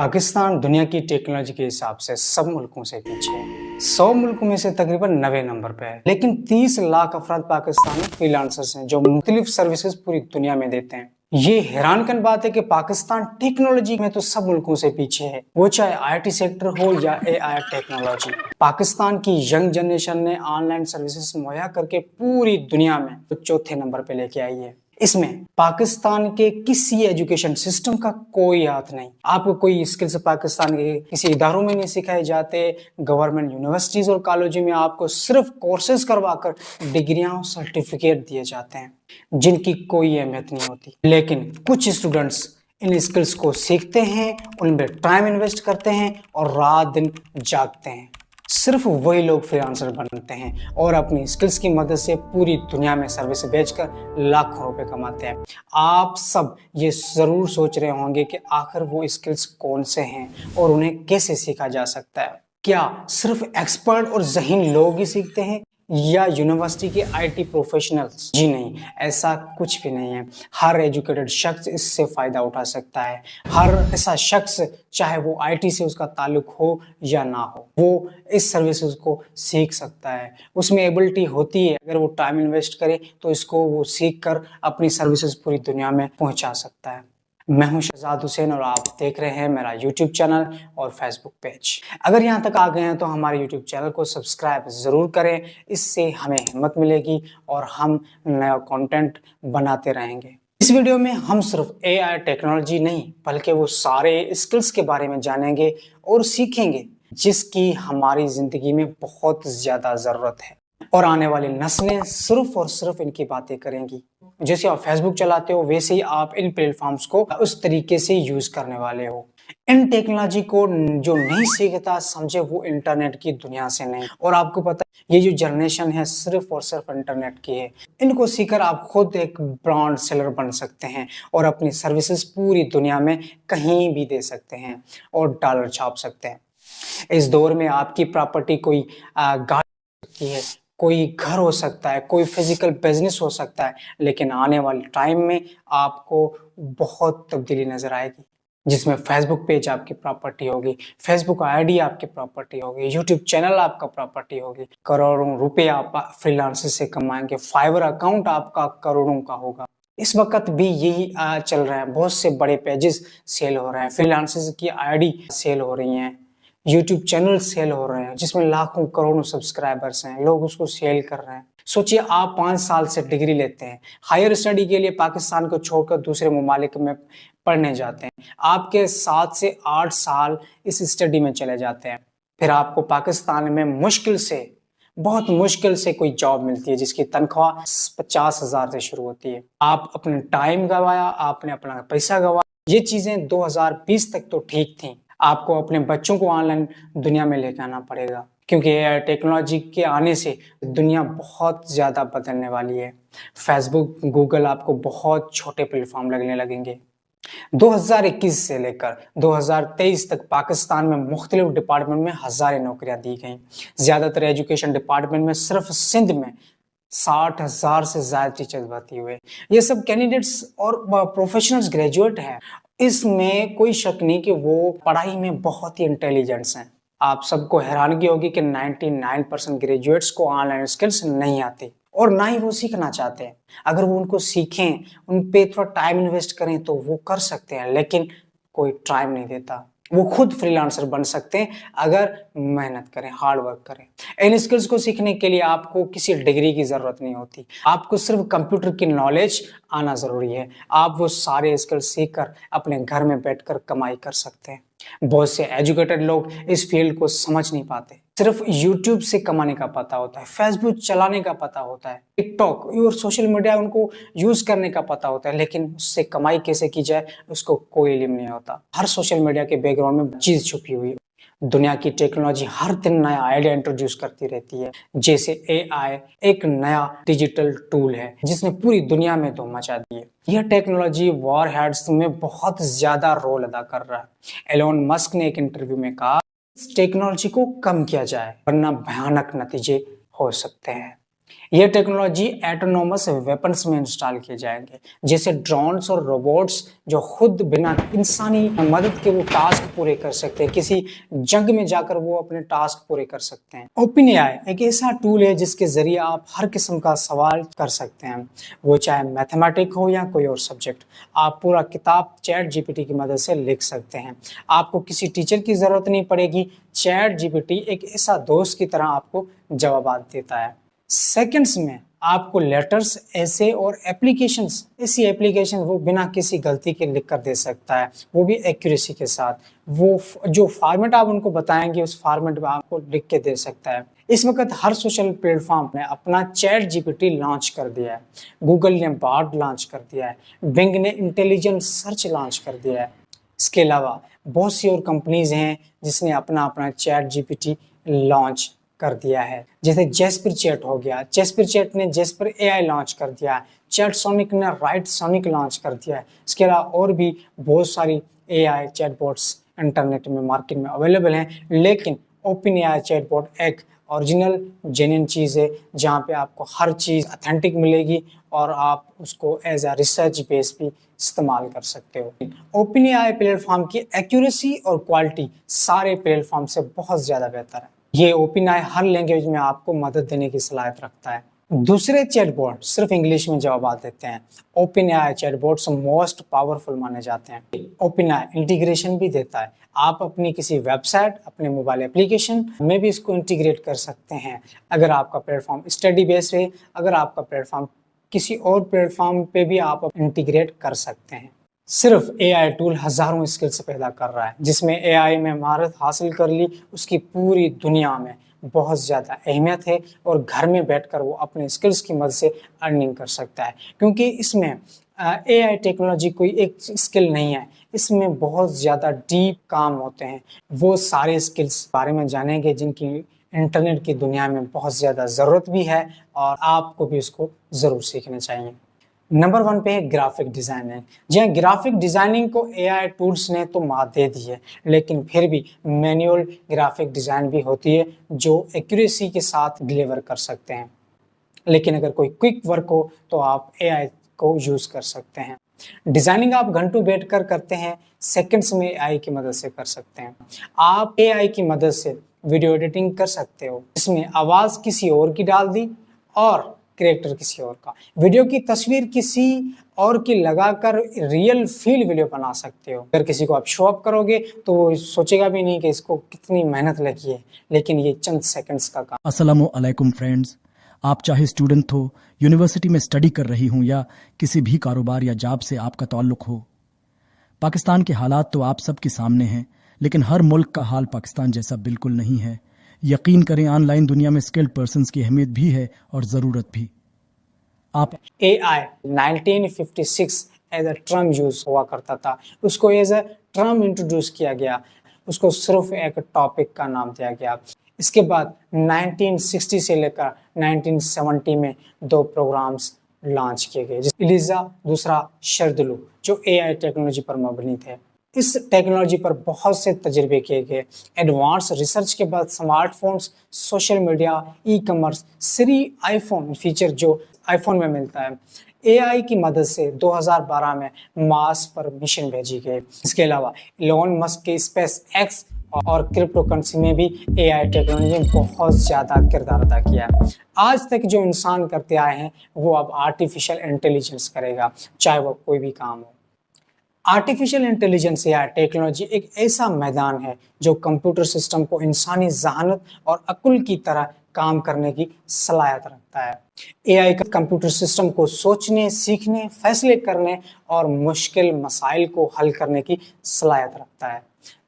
पाकिस्तान दुनिया की टेक्नोलॉजी के हिसाब से सब मुल्कों से पीछे है। 100 मुल्कों में से तकरीबन 90 नंबर पे है, लेकिन 30 लाख अफराद पाकिस्तान में फ्रीलांसर्स हैं जो मुख्तलिफ सर्विसेज पूरी दुनिया में देते हैं। ये हैरानकन बात है कि पाकिस्तान टेक्नोलॉजी में तो सब मुल्कों से पीछे है, वो चाहे आईटी सेक्टर हो या एआई टेक्नोलॉजी। पाकिस्तान की यंग जनरेशन ने ऑनलाइन सर्विसेज मुहैया करके पूरी दुनिया में तो चौथे नंबर पे लेके आई है। इसमें पाकिस्तान के किसी एजुकेशन सिस्टम का कोई हाथ नहीं। आपको कोई स्किल्स पाकिस्तान के किसी इदारों में नहीं सिखाए जाते। गवर्नमेंट यूनिवर्सिटीज और कॉलेजों में आपको सिर्फ कोर्सेज करवाकर डिग्रियां और सर्टिफिकेट दिए जाते हैं जिनकी कोई अहमियत नहीं होती। लेकिन कुछ स्टूडेंट्स इन स्किल्स को सीखते हैं, उनमें टाइम इन्वेस्ट करते हैं और रात दिन जागते हैं। सिर्फ वही लोग फ्रीलांसर बनते हैं और अपनी स्किल्स की मदद से पूरी दुनिया में सर्विस बेचकर लाखों रुपए कमाते हैं। आप सब ये जरूर सोच रहे होंगे कि आखिर वो स्किल्स कौन से हैं और उन्हें कैसे सीखा जा सकता है। क्या सिर्फ एक्सपर्ट और ज़हीन लोग ही सीखते हैं या यूनिवर्सिटी के आईटी प्रोफेशनल्स? जी नहीं, ऐसा कुछ भी नहीं है। हर एजुकेटेड शख्स इससे फ़ायदा उठा सकता है। हर ऐसा शख्स, चाहे वो आईटी से उसका ताल्लुक हो या ना हो, वो इस सर्विसेज को सीख सकता है। उसमें एबिलिटी होती है, अगर वो टाइम इन्वेस्ट करे तो इसको वो सीख कर अपनी सर्विसेज पूरी दुनिया में पहुंचा सकता है। मैं हूं शहजाद हुसैन और आप देख रहे हैं मेरा यूट्यूब चैनल और फेसबुक पेज। अगर यहाँ तक आ गए हैं तो हमारे यूट्यूब चैनल को सब्सक्राइब ज़रूर करें, इससे हमें हिम्मत मिलेगी और हम नया कंटेंट बनाते रहेंगे। इस वीडियो में हम सिर्फ एआई टेक्नोलॉजी नहीं बल्कि वो सारे स्किल्स के बारे में जानेंगे और सीखेंगे जिसकी हमारी ज़िंदगी में बहुत ज़्यादा ज़रूरत है और आने वाली नस्लें सिर्फ और सिर्फ इनकी बातें करेंगी। जैसे आप फेसबुक चलाते हो वैसे ही आप इन प्लेटफॉर्म्स को उस तरीके से यूज करने वाले हो। इन टेक्नोलॉजी को जो नहीं सीखता समझे वो इंटरनेट की दुनिया से नहीं। और आपको पता है ये जो जनरेशन है सिर्फ और सिर्फ इंटरनेट की है। इनको सीखकर आप खुद एक ब्रांड सेलर बन सकते हैं और अपनी सर्विसेज पूरी दुनिया में कहीं भी दे सकते हैं और डॉलर छाप सकते हैं। इस दौर में आपकी प्रॉपर्टी कोई गाड़ी सकती है, कोई घर हो सकता है, कोई फिजिकल बिजनेस हो सकता है, लेकिन आने वाले टाइम में आपको बहुत तब्दीली नजर आएगी जिसमें फेसबुक पेज आपकी प्रॉपर्टी होगी, फेसबुक आईडी आपकी प्रॉपर्टी होगी, यूट्यूब चैनल आपका प्रॉपर्टी होगी। करोड़ों रुपए आप फ्रीलांसर से कमाएंगे, फाइवर अकाउंट आपका करोड़ों का होगा। इस वक्त भी यही चल रहा है। बहुत से बड़े पेजेस सेल हो रहे हैं, फ्रीलांसर्स की आईडी सेल हो रही हैं, यूट्यूब चैनल सेल हो रहे हैं जिसमें लाखों करोड़ों सब्सक्राइबर्स हैं, लोग उसको सेल कर रहे हैं। सोचिए आप 5 साल से डिग्री लेते हैं, हायर स्टडी के लिए पाकिस्तान को छोड़कर दूसरे ममालिक में पढ़ने जाते हैं, आपके 7 से 8 साल इस स्टडी में चले जाते हैं, फिर आपको पाकिस्तान में बहुत मुश्किल से कोई जॉब मिलती है जिसकी तनख्वाह 50,000 से शुरू होती है। आप अपना टाइम गवाया, आपने अपना पैसा गवाया। ये चीजें 2020 तक तो ठीक थी। आपको अपने बच्चों को ऑनलाइन दुनिया में लेकर आना पड़ेगा क्योंकि एआई टेक्नोलॉजी के आने से दुनिया बहुत ज़्यादा बदलने वाली है। फेसबुक, गूगल आपको बहुत छोटे प्लेटफॉर्म लगने लगेंगे। 2021 से लेकर 2023 तक पाकिस्तान में मुख्तलिफ डिपार्टमेंट में हज़ारें नौकरियां दी गई। ज़्यादातर एजुकेशन डिपार्टमेंट में सिर्फ सिंध में 60,000 से ज़्यादा टीचर्स भर्ती हुए। ये सब कैंडिडेट्स और प्रोफेशनल्स ग्रेजुएट हैं। इसमें कोई शक नहीं कि वो पढ़ाई में बहुत ही इंटेलिजेंट्स हैं। आप सबको हैरानगी होगी कि 99% ग्रेजुएट्स को ऑनलाइन स्किल्स नहीं आती और ना ही वो सीखना चाहते हैं। अगर वो उनको सीखें, उन पे थोड़ा टाइम इन्वेस्ट करें तो वो कर सकते हैं, लेकिन कोई टाइम नहीं देता। वो खुद फ्रीलांसर बन सकते हैं अगर मेहनत करें, हार्ड वर्क करें। इन स्किल्स को सीखने के लिए आपको किसी डिग्री की ज़रूरत नहीं होती, आपको सिर्फ कंप्यूटर की नॉलेज आना ज़रूरी है। आप वो सारे स्किल्स सीख कर अपने घर में बैठकर कमाई कर सकते हैं। बहुत से एजुकेटेड लोग इस फील्ड को समझ नहीं पाते। सिर्फ यूट्यूब से कमाने का पता होता है, फेसबुक चलाने का पता होता है, टिकटॉक और सोशल मीडिया उनको यूज करने का पता होता है, लेकिन उससे कमाई कैसे की जाए उसको कोई इल्म नहीं होता। हर सोशल मीडिया के बैकग्राउंड में चीज छुपी हुई है। दुनिया की टेक्नोलॉजी हर दिन नया आइडिया इंट्रोड्यूस करती रहती है। जैसे एआई एक नया डिजिटल टूल है जिसने पूरी दुनिया में धूम मचा दी है। यह टेक्नोलॉजी वॉरहेड्स में बहुत ज्यादा रोल अदा कर रहा है। एलोन मस्क ने एक इंटरव्यू में कहा इस टेक्नोलॉजी को कम किया जाए वरना भयानक नतीजे हो सकते हैं। ये टेक्नोलॉजी एटोनोमस वेपन्स में इंस्टॉल किए जाएंगे, जैसे ड्रोन्स और रोबोट्स जो खुद बिना इंसानी मदद के वो टास्क पूरे कर सकते हैं, किसी जंग में जाकर वो अपने टास्क पूरे कर सकते हैं। ओपन एआई एक ऐसा टूल है जिसके जरिए आप हर किस्म का सवाल कर सकते हैं, वो चाहे मैथमेटिक हो या कोई और सब्जेक्ट। आप पूरा किताब चैट जीपीटी की मदद से लिख सकते हैं, आपको किसी टीचर की जरूरत नहीं पड़ेगी। चैट जीपीटी एक ऐसा दोस्त की तरह आपको जवाब देता है। सेकंड्स में आपको लेटर्स, ऐसे और एप्लीकेशंस, ऐसी एप्लीकेशन वो बिना किसी गलती के लिख कर दे सकता है, वो भी एक्यूरेसी के साथ। वो जो फॉर्मेट आप उनको बताएंगे उस फॉर्मेट में आपको लिख के दे सकता है। इस वक्त हर सोशल प्लेटफॉर्म ने अपना चैट जीपीटी लॉन्च कर दिया है, गूगल ने बार्ड लॉन्च कर दिया है, बिंग ने इंटेलिजेंट सर्च लॉन्च कर दिया है। इसके अलावा बहुत सी और कंपनीज हैं जिसने अपना चैट जीपीटी लॉन्च कर दिया है, जैसे जेस्पर चैट हो गया, जेस्पर चैट ने जेस्पर एआई लॉन्च कर दिया है, चैट सोनिक ने राइट सोनिक लॉन्च कर दिया है। इसके अलावा और भी बहुत सारी एआई चैटबॉट्स इंटरनेट में मार्केट में अवेलेबल हैं, लेकिन ओपन एआई चैटबॉट एक ओरिजिनल जेन्युइन चीज़ है जहाँ पे आपको हर चीज़ ऑथेंटिक मिलेगी और आप उसको एज अ रिसर्च बेस भी इस्तेमाल कर सकते हो। ओपन एआई प्लेटफॉर्म की एक्यूरेसी और क्वालिटी सारे प्लेटफॉर्म से बहुत ज़्यादा बेहतर है। ये ओपन एआई हर लैंग्वेज में आपको मदद देने की सलाहियत रखता है। दूसरे चैटबॉट सिर्फ इंग्लिश में जवाब देते हैं, open AI chatbots most powerful माने जाते हैं। ओपन एआई इंटीग्रेशन भी देता है, आप अपनी किसी वेबसाइट, अपने मोबाइल एप्लीकेशन में भी इसको इंटीग्रेट कर सकते हैं। अगर आपका प्लेटफॉर्म स्टडी बेस है, अगर आपका प्लेटफॉर्म किसी और प्लेटफॉर्म पे भी आप इंटीग्रेट कर सकते हैं। सिर्फ एआई टूल हजारों स्किल्स पैदा कर रहा है, जिसमें एआई में महारत हासिल कर ली उसकी पूरी दुनिया में बहुत ज़्यादा अहमियत है और घर में बैठकर वो अपने स्किल्स की मदद से अर्निंग कर सकता है, क्योंकि इसमें एआई टेक्नोलॉजी कोई एक स्किल नहीं है, इसमें बहुत ज़्यादा डीप काम होते हैं। वो सारे स्किल्स बारे में जानेंगे जिनकी इंटरनेट की दुनिया में बहुत ज़्यादा ज़रूरत भी है और आपको भी उसको ज़रूर सीखना चाहिए। नंबर 1 पे है ग्राफिक डिजाइनिंग। जी हाँ, ग्राफिक डिजाइनिंग को एआई टूल्स ने तो मात दे दी है, लेकिन फिर भी मैनुअल ग्राफिक डिजाइन भी होती है जो एक्यूरेसी के साथ डिलीवर कर सकते हैं। लेकिन अगर कोई क्विक वर्क हो तो आप एआई को यूज कर सकते हैं। डिजाइनिंग आप घंटों बैठकर करते हैं, सेकंड्स में एआई की मदद से कर सकते हैं। आप एआई की मदद से वीडियो एडिटिंग कर सकते हो, इसमें आवाज किसी और की डाल दी और कैरेक्टर किसी और का, वीडियो की तस्वीर किसी और की लगाकर रियल फील वीडियो बना सकते हो। अगर किसी को आप शो अप करोगे तो वो सोचेगा भी नहीं कि इसको कितनी मेहनत लगी है, लेकिन ये चंद सेकंड्स का काम। अस्सलामु अलैकुम फ्रेंड्स, आप चाहे स्टूडेंट हो, यूनिवर्सिटी में स्टडी कर रही हूँ या किसी भी कारोबार या जॉब से आपका ताल्लुक हो, पाकिस्तान के हालात तो आप सबके सामने हैं, लेकिन हर मुल्क का हाल पाकिस्तान जैसा बिल्कुल नहीं है। यकीन करें, ऑनलाइन दुनिया में स्किल्ड पर्सन्स की अहमियत भी है और ज़रूरत भी। आप AI 1956 as a term use हुआ करता था, उसको एज अ टर्म इंट्रोड्यूस किया गया, उसको सिर्फ एक टॉपिक का नाम दिया गया। इसके बाद 1960 से लेकर 1970 में 2 प्रोग्राम्स लॉन्च किए गए, इलिजा, दूसरा शर्दलू, जो एआई टेक्नोलॉजी पर मबनी थे। इस टेक्नोलॉजी पर बहुत से तजर्बे किए गए। एडवांस रिसर्च के बाद smartphones, social media, e commerce, Siri iPhone feature जो आईफोन में मिलता है, एआई की मदद से 2012 में मार्स पर मिशन भेजी गई। इसके अलावा इलॉन मस्क के स्पेस एक्स और क्रिप्टो करेंसी में भी एआई टेक्नोलॉजी ने बहुत ज़्यादा किरदार अदा किया है। आज तक जो इंसान करते आए हैं वो अब आर्टिफिशियल इंटेलिजेंस करेगा, चाहे वो कोई भी काम हो। आर्टिफिशियल इंटेलिजेंस या टेक्नोलॉजी एक ऐसा मैदान है जो कंप्यूटर सिस्टम को इंसानी जहानत और अक्ल की तरह काम करने की सलाहियत रखता है। एआई का कंप्यूटर सिस्टम को सोचने, सीखने, फैसले करने और मुश्किल मसाइल को हल करने की सलाहियत रखता है।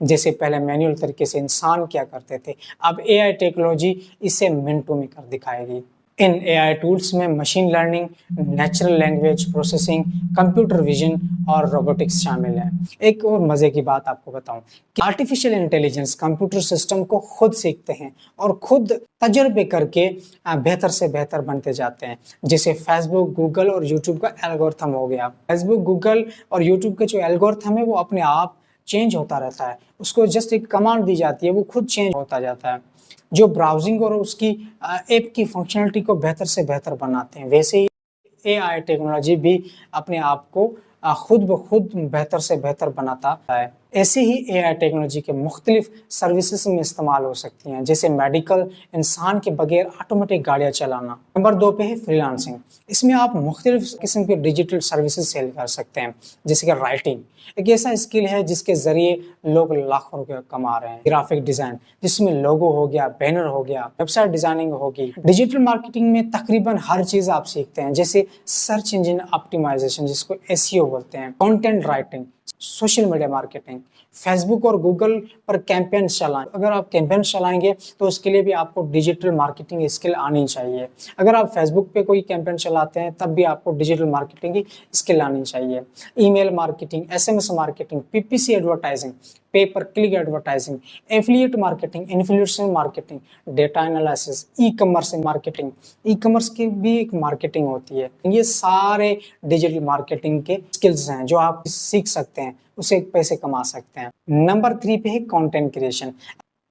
जैसे पहले मैनुअल तरीके से इंसान क्या करते थे, अब एआई टेक्नोलॉजी इसे मिनटों में कर दिखाएगी। इन एआई टूल्स में machine learning, natural language processing, computer vision और रोबोटिक्स शामिल है। एक और मजे की बात आपको बताऊं कि आर्टिफिशियल इंटेलिजेंस कंप्यूटर सिस्टम को खुद सीखते हैं और खुद तजर्बे करके बेहतर से बेहतर बनते जाते हैं। जैसे फेसबुक, गूगल और यूट्यूब का एल्गोरिथम हो गया। फेसबुक, गूगल और यूट्यूब के जो एल्गोरिथम है वो अपने आप चेंज होता रहता है, उसको जस्ट एक कमांड दी जाती है, वो खुद चेंज होता जाता है, जो ब्राउजिंग और उसकी ऐप की फंक्शनलिटी को बेहतर से बेहतर बनाते हैं। वैसे ही AI टेक्नोलॉजी भी अपने आप को खुद ब खुद बेहतर से बेहतर बनाता है। ऐसे ही AI टेक्नोलॉजी के मुख्तलिफ सर्विसेज में इस्तेमाल हो सकती हैं, जैसे मेडिकल, इंसान के बगैर ऑटोमेटिक गाड़ियाँ चलाना। नंबर 2 पे है फ्रीलांसिंग। इसमें आप मुख्तलिफ किस्म के डिजिटल सर्विसेज सेल कर सकते हैं, जैसे कि राइटिंग एक ऐसा स्किल है जिसके जरिए लोग लाखों रुपए कमा रहे हैं। ग्राफिक डिजाइन, जिसमें लोगो हो गया, बैनर हो गया, वेबसाइट डिजाइनिंग होगी। डिजिटल मार्केटिंग में तकरीबन हर चीज आप सीखते हैं, जैसे सर्च इंजन ऑप्टिमाइजेशन जिसको SEO बोलते हैं, content writing, social media marketing, Facebook और गूगल पर कैंपेन चलाएं। अगर आप कैंपेन चलाएंगे तो उसके लिए भी आपको डिजिटल मार्केटिंग स्किल आनी चाहिए। अगर आप फेसबुक पे कोई कैंपेन चलाते हैं तब भी आपको डिजिटल मार्केटिंग की स्किल आनी चाहिए। Email marketing, SMS marketing, PPC advertising, pay per click advertising, affiliate marketing, influencer marketing, data analysis, ecommerce marketing. Ecommerce की भी एक मार्केटिंग होती है। ये सारे डिजिटल मार्केटिंग के स्किल्स हैं जो आप सीख सकते हैं, उससे पैसे कमा सकते हैं। नंबर 3 पे है कंटेंट क्रिएशन।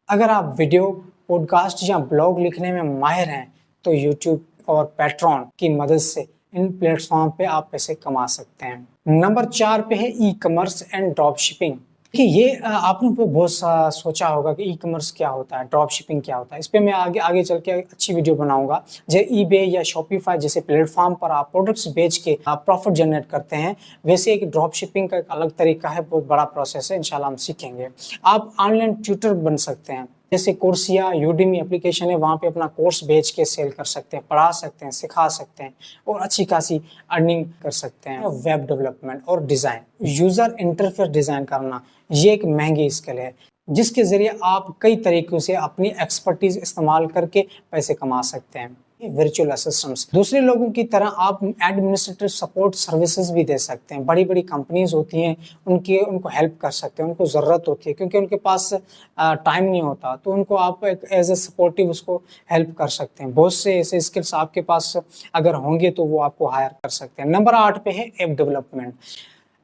अगर आप वीडियो, पॉडकास्ट या ब्लॉग लिखने में माहिर हैं तो यूट्यूब और पैट्रॉन की मदद से इन प्लेटफॉर्म पे आप पैसे कमा सकते हैं। नंबर 4 पे है ई-कॉमर्स एंड ड्रॉप शिपिंग। देखिए ये आपने बहुत सोचा होगा कि ई-कॉमर्स क्या होता है, ड्रॉप शिपिंग क्या होता है। इस पे मैं आगे चल के अच्छी वीडियो बनाऊंगा। जैसे eBay या Shopify जैसे प्लेटफॉर्म पर आप प्रोडक्ट्स बेच के आप प्रॉफिट जनरेट करते हैं, वैसे एक ड्रॉप शिपिंग का एक अलग तरीका है, बहुत बड़ा प्रोसेस है, इंशाल्लाह हम सीखेंगे। आप ऑनलाइन ट्यूटर बन सकते हैं, जैसे कोर्सिया, यूडेमी एप्लीकेशन है, वहाँ पे अपना कोर्स बेच के सेल कर सकते हैं, पढ़ा सकते हैं, सिखा सकते हैं और अच्छी खासी अर्निंग कर सकते हैं। वेब डेवलपमेंट और डिज़ाइन, यूज़र इंटरफेस डिज़ाइन करना, ये एक महंगी स्किल है जिसके ज़रिए आप कई तरीक़ों से अपनी एक्सपर्टीज़ इस्तेमाल करके पैसे कमा सकते हैं। वर्चुअल असिस्टेंट्स, दूसरे लोगों की तरह आप एडमिनिस्ट्रेटिव सपोर्ट सर्विसेज भी दे सकते हैं। बड़ी बड़ी कंपनीज होती हैं, उनको हेल्प कर सकते हैं, उनको ज़रूरत होती है क्योंकि उनके पास टाइम नहीं होता, तो उनको आप एक एज ए सपोर्टिव उसको हेल्प कर सकते हैं। बहुत से ऐसे स्किल्स आपके पास अगर होंगे तो वो आपको हायर कर सकते हैं। नंबर 8 पे है ऐप डेवलपमेंट।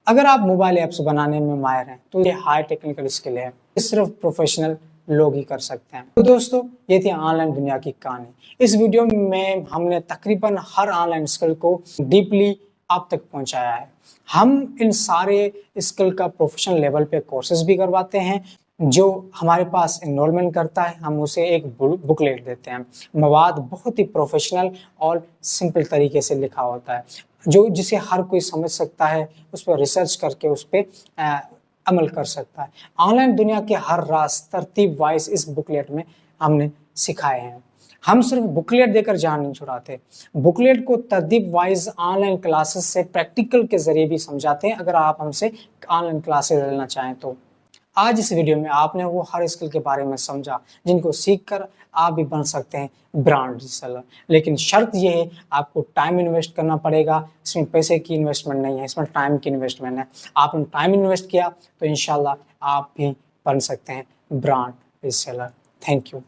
अगर आप मोबाइल ऐप्स बनाने में माहिर हैं तो ये हाई टेक्निकल स्किल है, सिर्फ प्रोफेशनल लोग ही कर सकते हैं। तो दोस्तों ये थी ऑनलाइन दुनिया की कहानी। इस वीडियो में हमने तकरीबन हर ऑनलाइन स्किल को डीपली आप तक पहुंचाया है। हम इन सारे स्किल का प्रोफेशनल लेवल पे कोर्सेज भी करवाते हैं। जो हमारे पास एनरोलमेंट करता है हम उसे एक बुकलेट देते हैं। मवाद बहुत ही प्रोफेशनल और सिंपल तरीके से लिखा होता है, जो जिसे हर कोई समझ सकता है, उस पर रिसर्च करके उस पर अमल कर सकता है। ऑनलाइन दुनिया के हर राज तरतीब वाइज इस बुकलेट में हमने सिखाए हैं। हम सिर्फ बुकलेट देकर जान नहीं छुड़ाते, बुकलेट को तरतीब वाइज ऑनलाइन क्लासेस से प्रैक्टिकल के जरिए भी समझाते हैं। अगर आप हमसे ऑनलाइन क्लासेस लेना चाहें तो आज इस वीडियो में आपने वो हर स्किल के बारे में समझा जिनको सीखकर आप भी बन सकते हैं ब्रांड रीसेलर। लेकिन शर्त ये है आपको टाइम इन्वेस्ट करना पड़ेगा। इसमें पैसे की इन्वेस्टमेंट नहीं है, इसमें टाइम की इन्वेस्टमेंट है। आपने टाइम इन्वेस्ट किया तो इंशाल्लाह आप भी बन सकते हैं ब्रांड रीसेलर। Thank you.